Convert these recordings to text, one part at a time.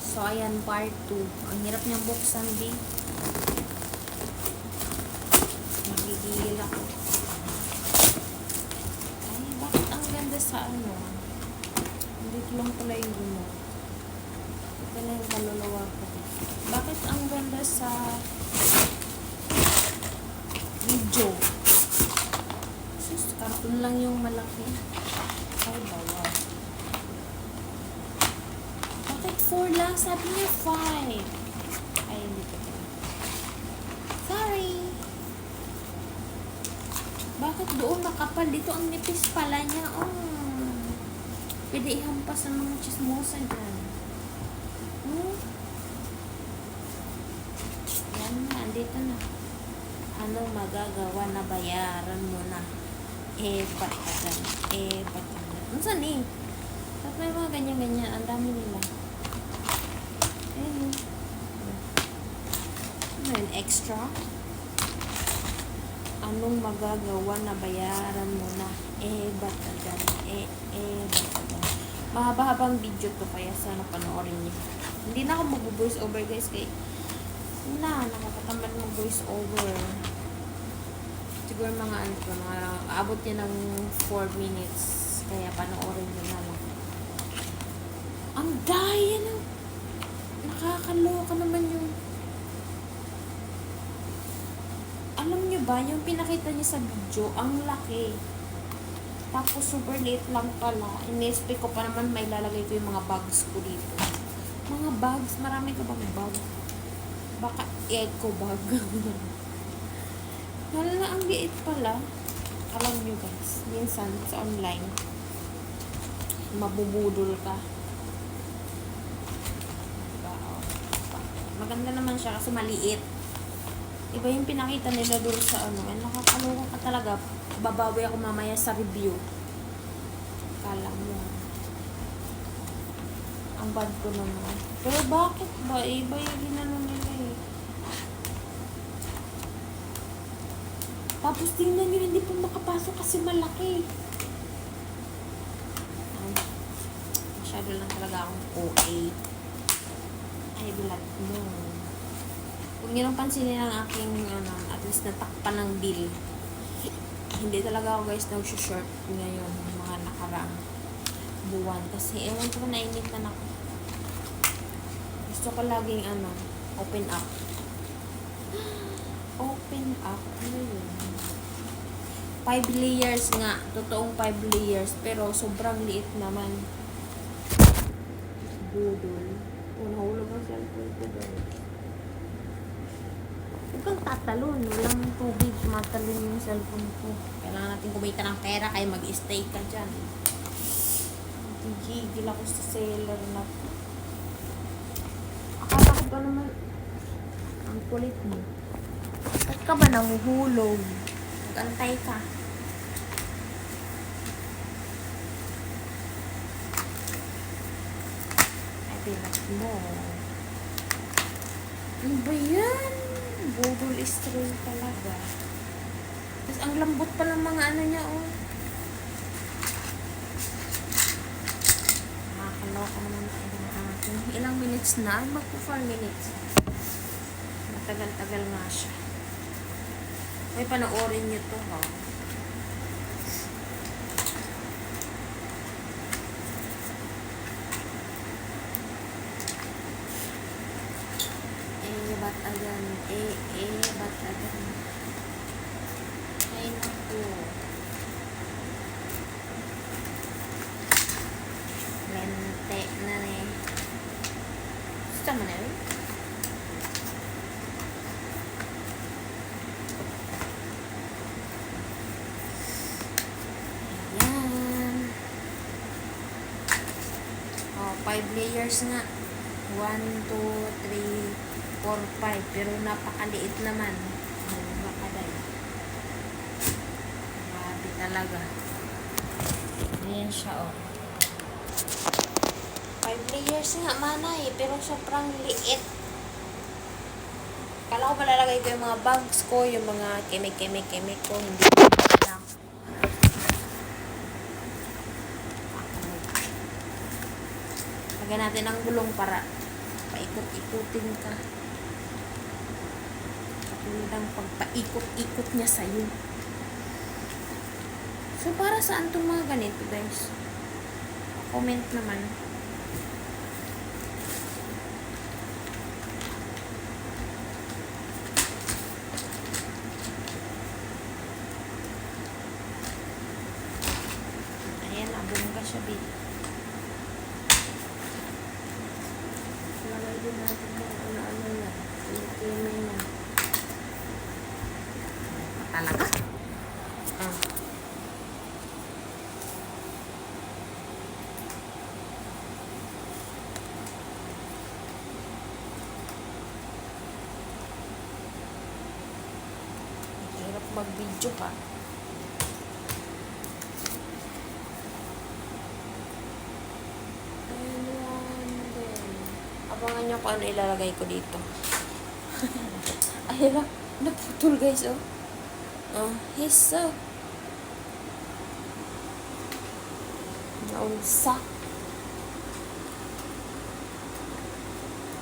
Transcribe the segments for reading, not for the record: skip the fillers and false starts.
So, ayan, part 2. Ang hirap niyang buksan, di. Nagigil ako. Ay, bakit ang ganda sa ano? Dito lang pala yung remote. Ito na yung kaluluwa ko. Bakit ang ganda sa video? Sus, karton lang yung malaki. Ay, bawal. Bakit 4 lang? Sabi niya 5. Ay, hindi ko ito. Sorry. Bakit doon nakapal? Dito ang nipis pala niya. Oh. Pwede ihampas ang mga chismosa dyan. Hmm? Yan na. Dito na. Ano magagawa na bayaran mo na? Ba't ka dyan? Ba't ka dyan? Ano saan eh? Tapos may mga ganyan-ganyan. Ang dami nila. Ayun. Ano yun? Extra? Anong magagawa na bayaran mo na? Ba't ka dyan? Ba't ka dyan? Mahaba-habang video to kaya sana panoorin niyo. Hindi na ako mag-voice over guys kay nakakatamad ng voice over. Siguro mga abot niya ng 4 minutes. Kaya panoorin niyo na lang. Ang daya na. Nakakaloka naman yung alam niyo ba, yung pinakita niya sa video, ang laki. Tapos super liit lang pala. In-expect ko pa naman may lalagay ko yung mga bags ko dito. Mga bags, marami ka bang bag? Baka eco bag. Wala na ang liit pala. Alam niyo guys, minsan sa online, mabubudol ka. Diba? Maganda naman siya kasi maliit. Iba yung pinakita nila doon sa ano. Nakakaloka ka talaga. Babawi ako mamaya sa review. Kala mo. Ang bad ko naman. Pero bakit ba? Iba yung ginano nila eh. Tapos tingnan nyo, hindi pa makapasok kasi malaki. Ay, masyado lang talaga akong OA. Ay, bilat mo. Kung yun ang pansinin ng aking, at least natakpan ng deal. Hindi talaga ako guys nag-short ngayon, mga nakaraang buwan. Kasi ewan ko nainitan ako. Gusto ko laging open up. Open up? Ano yun? 5 layers nga. Totoong 5 layers. Pero sobrang liit naman. Budol. Nahulog ang cellphone ko guys. Huwag kang tatalon. Walang tubig. Matalon yung cellphone ko. Kailangan natin kumita ng pera kaya mag-stay ka dyan. Gigil ako sa seller na to. Akala ko ba naman ang kulit mo? Ba't ka ba nahuhulog? Mag-antay ka. Ay, pilat mo. Ano ba yan? Budol string talaga. Tapos ang lambot pa ng mga niya, oh. Nakakaloka naman ilang minutes na? Magpo 4 minutes. Matagal-tagal nga siya. May panoorin nyo to, ha? Ba't agan? Ba't agan? Ay, naku. Lente na eh. Gusto mo na rin? Ayan. 5 layers nga. 1, 2, 3, 4, 5. Pero napakaliit naman. Makaday. Grabe talaga. Ayan siya, oh. 5 layers nga, manay. Pero sobrang liit. Kala ko malalagay ko yung mga bags ko, yung mga keme ko. Hindi ko lang. Lagyan natin ang gulong para paikot-ikutin ka. Katulad ng pagpaikot-ikot niya sa'yo. So, para saan itong mga ganito, guys? Comment naman. Ayan, nabungga siya, babe. Lagay din natin kung ano-ano yan. Pilipino yan. Talaga? Ah. Hirap mag-video pa. Abangan nyo kung ano ilalagay ko dito. Ay, naputol guys, oh. Oh, hiso. Naunsa.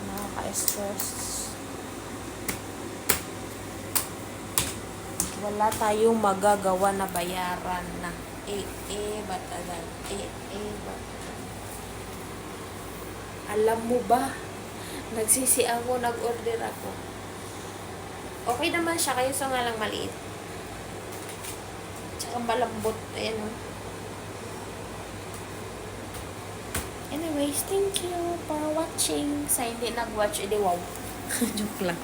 Nakaka-stress. Wala tayong magagawa na bayaran na. Batagal. Batagal. Alam mo ba? Nagsisi ako, nag-order ako. Okay naman siya, kayo sa nga lang maliit. Tsaka malambot. Ayan, oh. Anyways, thank you for watching. Sa hindi nag-watch, edi wow. Joke lang.